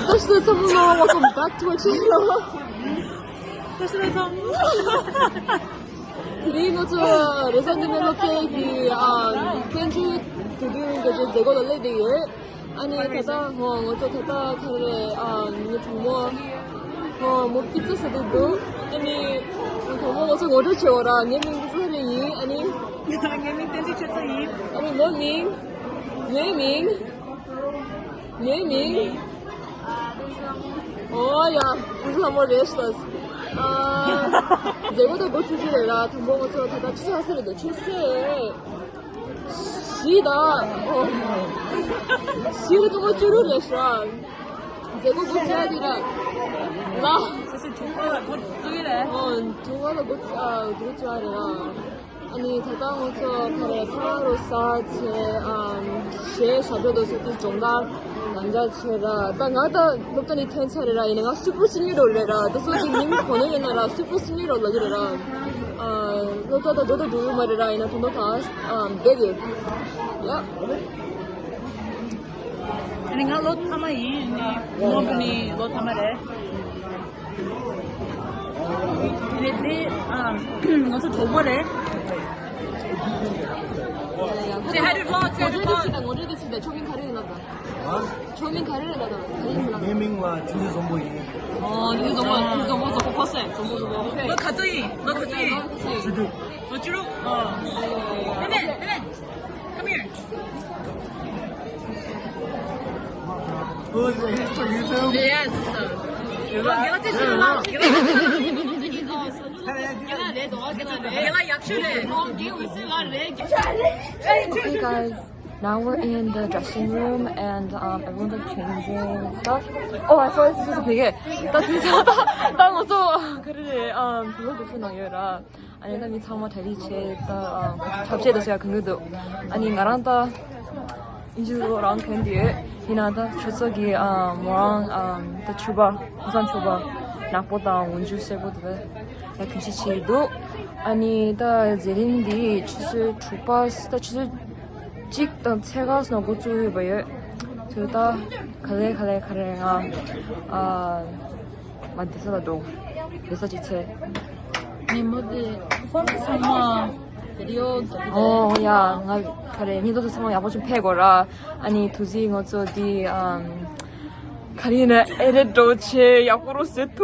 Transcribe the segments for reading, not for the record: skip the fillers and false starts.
Especially someone welcome back to our channel. 그리고 저 레전드 멜로 케이크 펜주 두둥 그저 제거 달래디에 아니 가다 어저 가다 가래 정말 뭐 피자 사도도 아니 정말 어서 어디 채워라 님이 무슨 소리니 아니 Gaming tensi chotsoyi. 아니 뭐님 네밍 야 무슨 amor estas 제거도 못 주지래라 담보모처 다다 추사하스래도 출세 시다 시를 좀 줄으래서 제거 못 줘야지라 나 사실 정말 곧 뚜이래. 동화가 못 줘야지라 아니 다다모처 가래 카로사 제 샤도도 속이 정답 남자체라 딱 나다 녹더니 텐차래라 이네가 슈퍼 신리로 올래라 또 소리 님 보내려라 슈퍼 신리로 올래라 녹더다 너도 누구 말이라 이나 돈도 다 데뷔 야 Ini nga lot tama yi ni company lot tama re. Ini di ngasa jobo re. 어디 시대 초민 가리는 나다 초민 가리는 나다 네밍과 주제 정보이. 이거 정보 뽑았어 정보 너 가져이. 주주. 너 주로. Come here. Who's the hit for YouTube? Yes. 내가 제시나. 내가 약실해. Hey guys, now we're in the dressing room and everyone's like changing stuff. Oh, I saw this is 되게 따뜻하다. 나 어서 그래 그것도 순항이라 아니 나 미참아 대리체 다 잡채도서야 근데도 아니 나랑 다 인지도랑 캔디에 이나다 주석이 뭐랑 더 추바 부산 추바 나보다 원주 세보다 근시치도 아니 다 제린디 주스 추바스다 주스 찍던 체가서 고추이 봐요 저다 가래가 만들어도 그래서 지체 니 뭐지? 폰트 상마 비디오 야, 나 그래 니도 상황 야보 좀 패거라 아니 두지 어쩌디 가리는 에레도 제 약으로 세트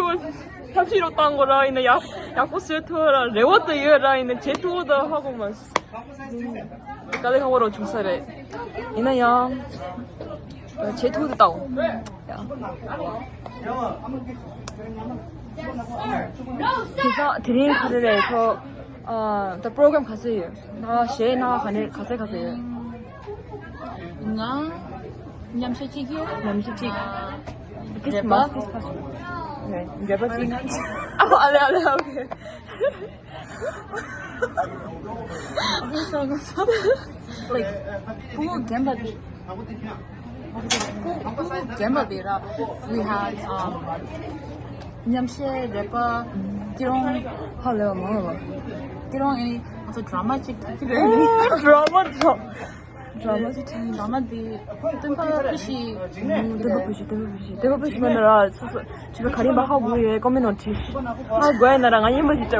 탑시로 딴 거라 이는 약고 세트라 레워드 이어라 이는 제트워드 하고만 깔래가워로 중사래 이는 야 제트워드 따오 야 그래서 드림 카드를 더 프로그램 가세요. 나 가세요. nga nyamshachiki. Kispas. 네, never seen. 알레 오케이. Like who Gambabira we had nyamshe repa tirong 할래요, 뭐. tirong any also drama chick drama di tempa pishi 대박부시 만나라 집에 가림바 하고 위에 꺼면 어찌 뭐야 나랑 아니 뭐 진짜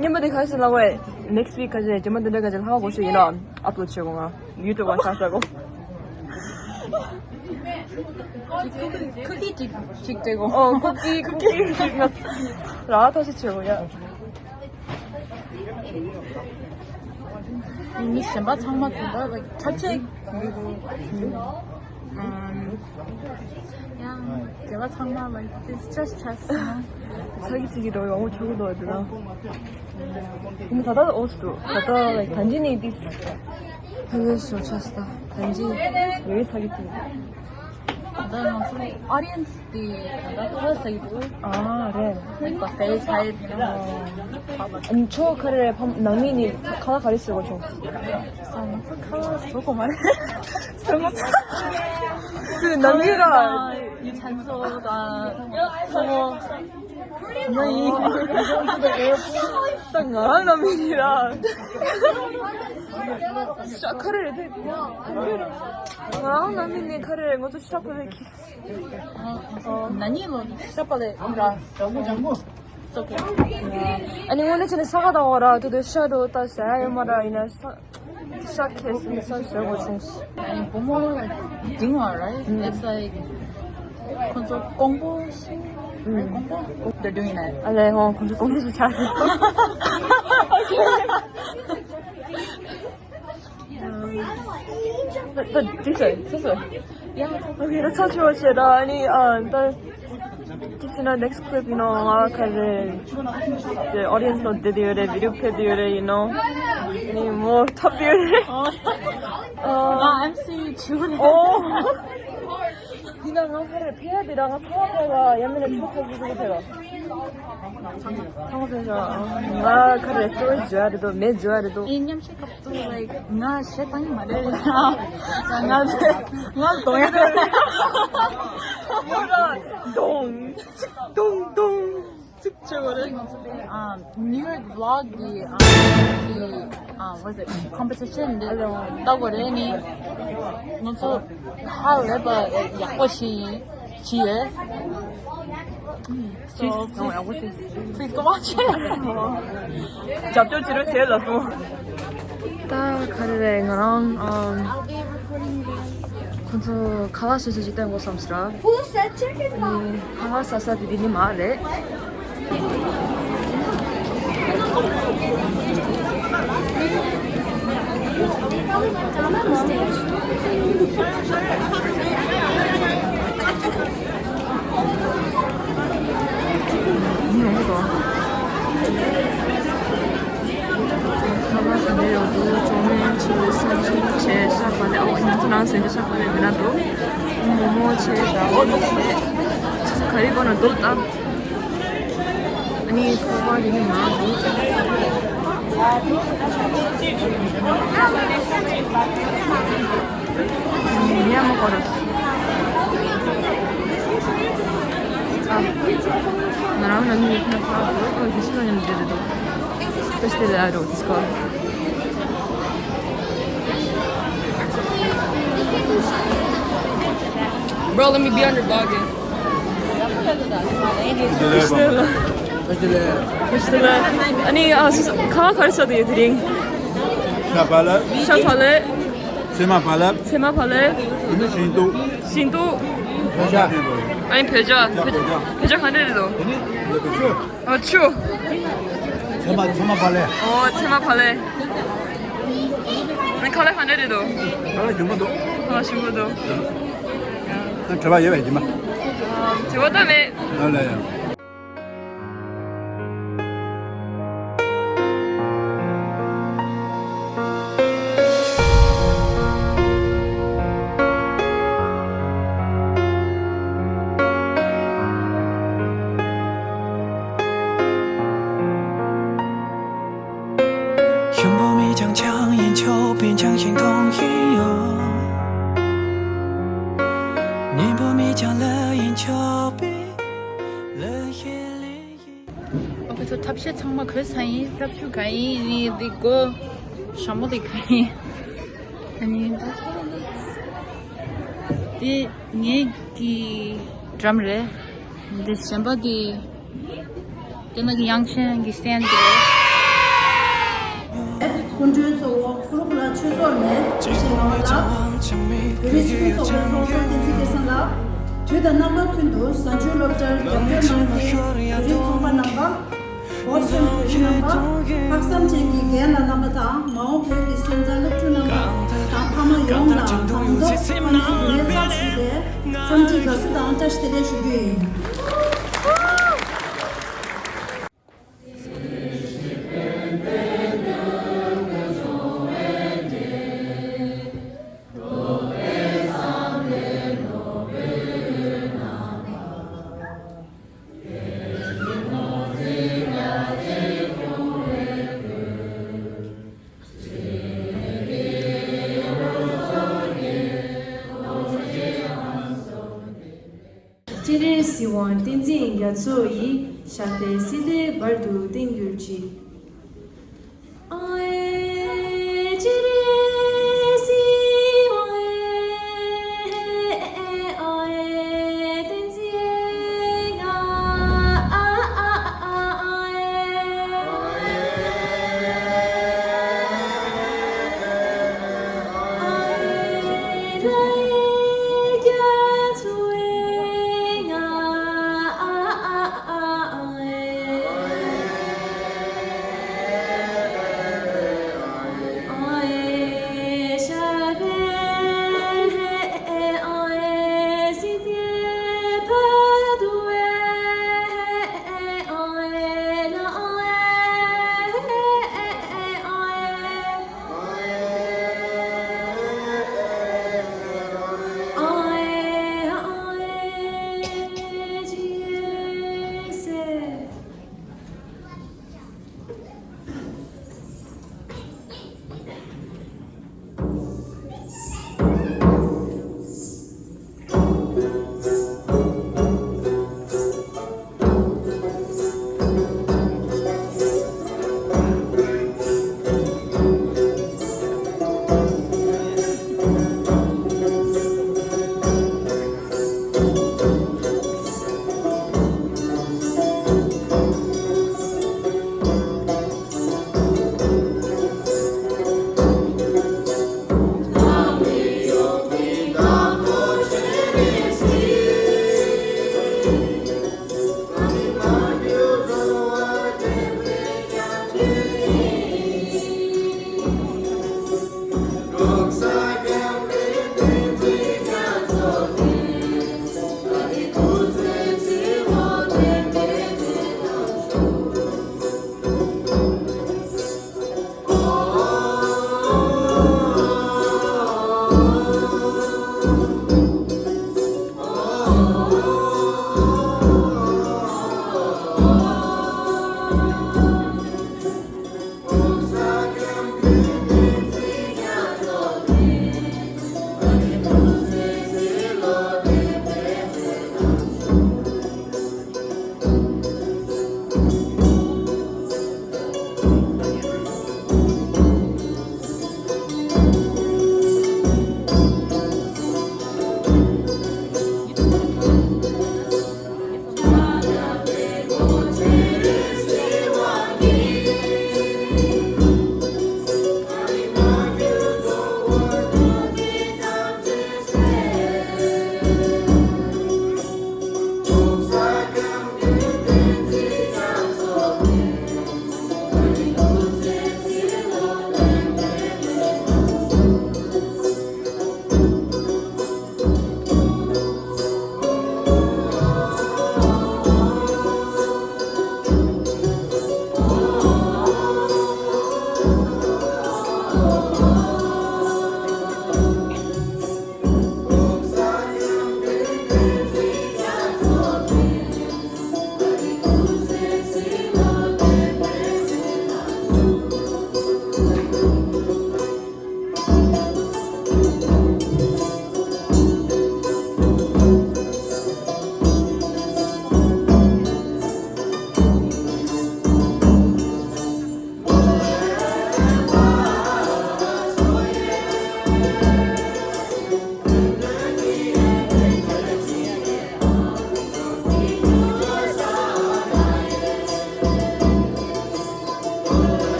님들이 가시려고 해 next week까지 좀만 들어가지 하고 싶어 이런 업로드 치고가 유튜브 사시고 크기 찍되고 쿠키 라타시 치고야 이미 셴바 창마트다 like 자체 그리고 그냥 제가 창마 like 스트레스 사기치기로 영어 적어 넣어야 되나 근데 다다 어스도 다다 like 단진이 디스 그래서 쳤다 단지 왜 사기치기 나는 audience di terus itu 그래 그러니까 제일 잘 아니 저 그래 남인이 카나 가리스고 좀 저거 말해 그 남이가 유찬소가 저거 분명히 딱 나랑 남인이랑 카레를 되게 아 나민이 카레를 먼저 시작을 해. 난이는 시작하래. 아니 오늘 전에 사가다 와라. 또 샤도 다시 아이마라 이나 시작했으면 사실 중시. 아니 부모 딩와, right? It's like 공부. 공부. They're doing that. 아, 네, 공부 잘해. 됐어요. Okay, that's how you watch it. It's in the next clip, you know, the audience not did you, video played you, you know, any more top you. MC 주네. 니랑 하루를 피해디랑 상업회가 옛날에 추억해주고 제가 상업회가 아 그래 스토리 좋아해도 매 좋아해도 이념식 갑도 like 나 세상이 말이야. 나 동해. 뭐라 동동동 숙제를 New York vlog was it competition 떠고래니 먼저 하려봐 약보시 지에 Please go watch it. 잡조지를 제일 났어 딱 가르랭이랑 kuntu kawas se jita ngo samsra Who said chicken? kawas sa bibini male Probably went down on the stage. 너무 좋아 kawas 내려도 좀에 지금 제 사과에 인터넷에 사과에 내놔도 뭐뭐 제 나오는데 가리고는 뒀다 아니 그거는 마도 미안 먹었어 나랑 언니 그냥 봐도 이게 시간이었는데도 그때 알아 디스코 Bro, let me be on your vlogging. Bestellen. 아니, 가만 가르쳐도 얘 드링. Chapalep, 샤팔레, Semapalep, 세마팔레, Shinto, 신도. Peja. 아니, 배자. 배자 가네리도. 추. Semapalep. 세마팔레. 아니, 칼레 가네리도. Kalau cuma tu, 친구도. coba ya cuma. 제와다메. Ada ya. 현범이 장창인 초빈 장신 동이요 니범이 장러인 초빈 그래서 탑시 정말 그 사이 탑시 가이 이거 샤모디 가이 아니 디 니기 드럼레 디셈버디 되는 양chen 기스탠드 군주의 소 프로그램 최소한의 진행하다. 그리스 소소 선택해서나 저희가 남북군도 산주로들 연결망에 그리스 소만나가 버슨 부인나가 학생제기 개나 남다 마오페기 선자를 주나가 다파마 용나 강도 내사시대 선지가 수다 안타시대 주기 Jiri siwan tinzin yatso yi shate side bardu dingurji. Ae jiri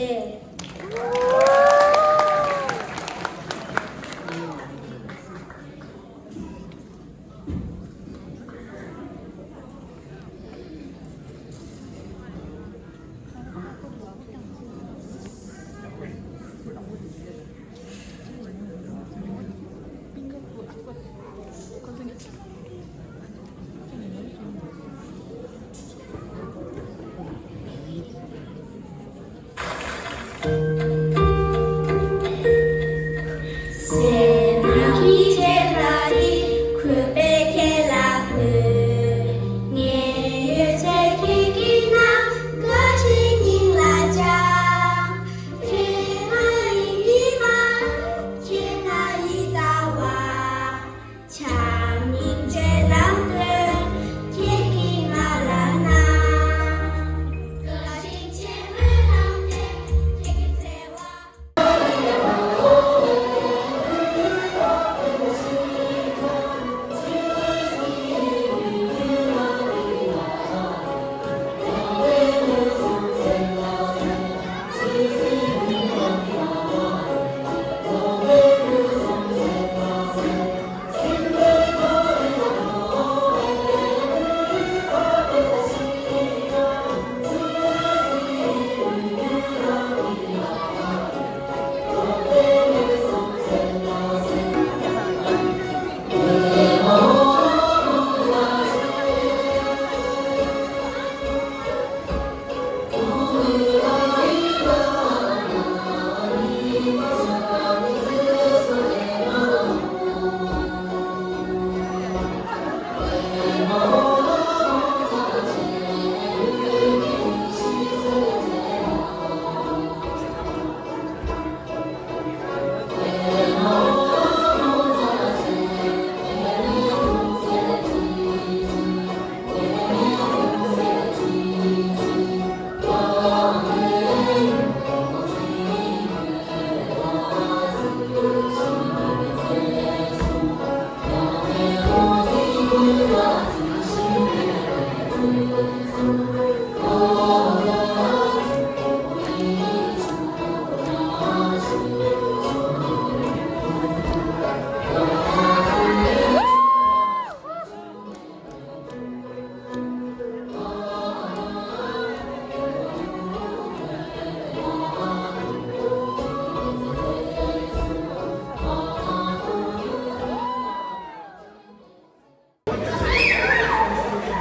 네.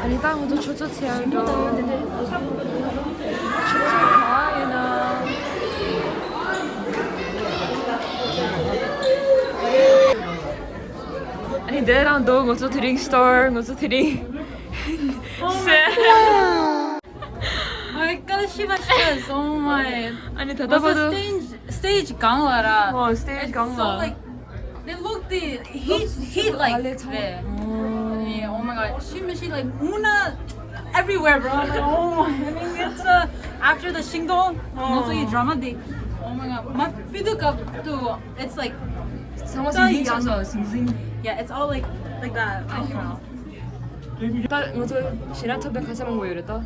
아니 다음부터 초초 체험도 초초 과이나 아니 내랑 너 먼저 드링 스토어 먼저 드링 I gotta see my shoes. Oh my. 아니 What's the 다다봐도 stage ganglara? 스테이지 It's so 강라 like they look the heat like there. Yeah, oh my god. She like Muna everywhere, bro. I'm like, oh my. I mean, it's after the Shingdong, also you drama the. Oh my god. My piduka too. It's like 상황이 미쳐서 싱싱 yeah, it's all like that. 나 먼저 시나토베 가서 먹고 이랬다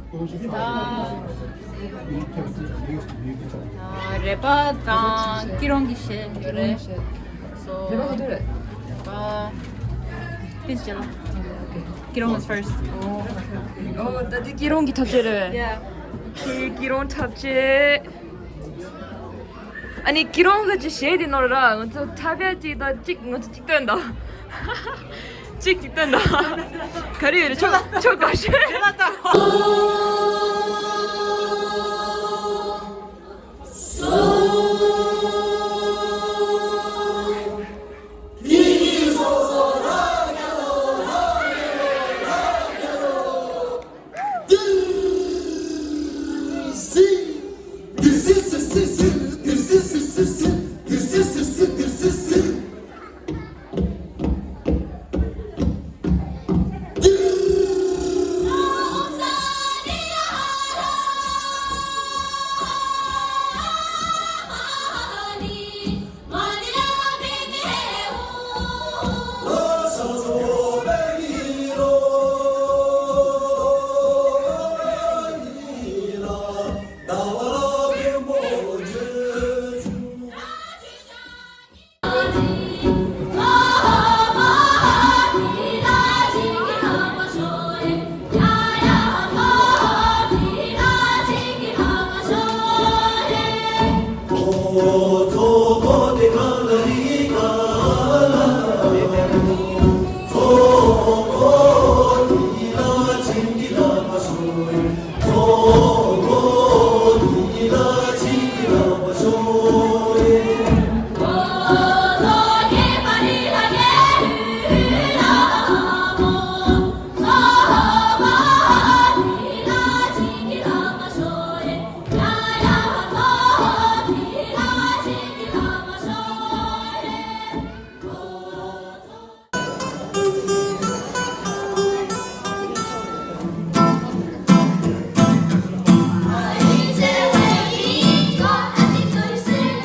레바당 기롱기시 그래. So 내가 그래 Pizza. Girong is first. 나도 기롱기 탑재를 Yeah. 기롱 탑재 아니 기롱 같이 쉐이디 너랑 먼저 탑야지 나찍 먼저 찍던다 찍던다 가리를 저 가시 이제 왜 이거 아직도 있을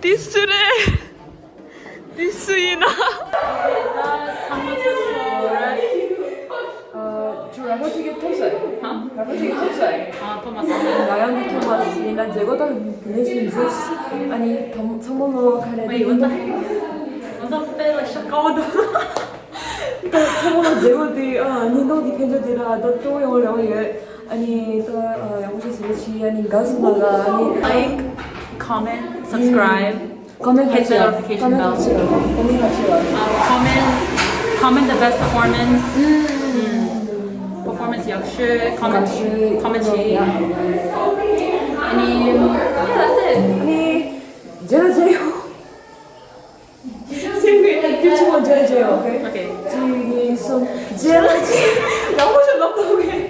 디스래. 디스이나. 저 라이벌티게 토스에. 라이벌티게 토스에. 아, 토마스. 라이언 토마스나 제거다 블레신 조스. 아니 성모모 카레. Was pela chacada. 성모모 제거디 아니 너디 펜저디라 너또 영어를 아니 또 영어시 아니 가수나가 아니 Like, comment, subscribe, comment hit the notification bell. Comment the best performance. Performance 역시 comment she. 아니, yeah, that's it. 아니 제라제요. 듀치원 제라제요. 오케이. Okay. 지니 손 제라제. 너무 좀 넘어오게.